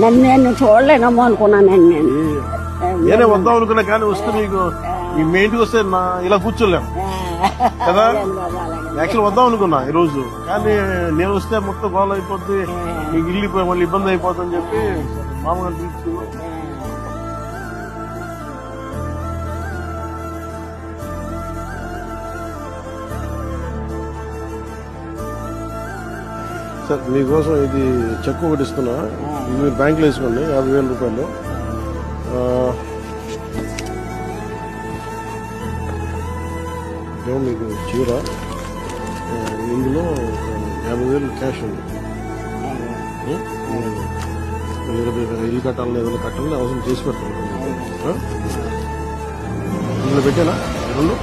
నన్ను నేను చూడలేనమ్మో అనుకున్నానండి నేను. నేనే వద్దాం అనుకున్నా కానీ వస్తే మీకు మీ ఇంటికి వస్తే ఇలా కూర్చోలేము కదా. యాక్చువల్ వద్దాం అనుకున్నా ఈ రోజు, కానీ నేను వస్తే మొత్తం గోల అయిపోద్ది, మీకు ఇల్లు మళ్ళీ ఇబ్బంది అయిపోతుందని చెప్పి మామగారు తీసుకు. సార్ మీకోసం ఇది చెక్ ఒకటి ఇస్తున్నా, ఇది మీరు బ్యాంకులో వేసుకోండి 50,000 రూపాయలు. ఇదేమో మీకు చీర, ఇందులో 50,000 క్యాష్ ఉంది. ఇల్లు కట్టాలని ఏదైనా కట్టాలని అవసరం చేసి పెట్టాలి. ఇందులో పెట్టానా 2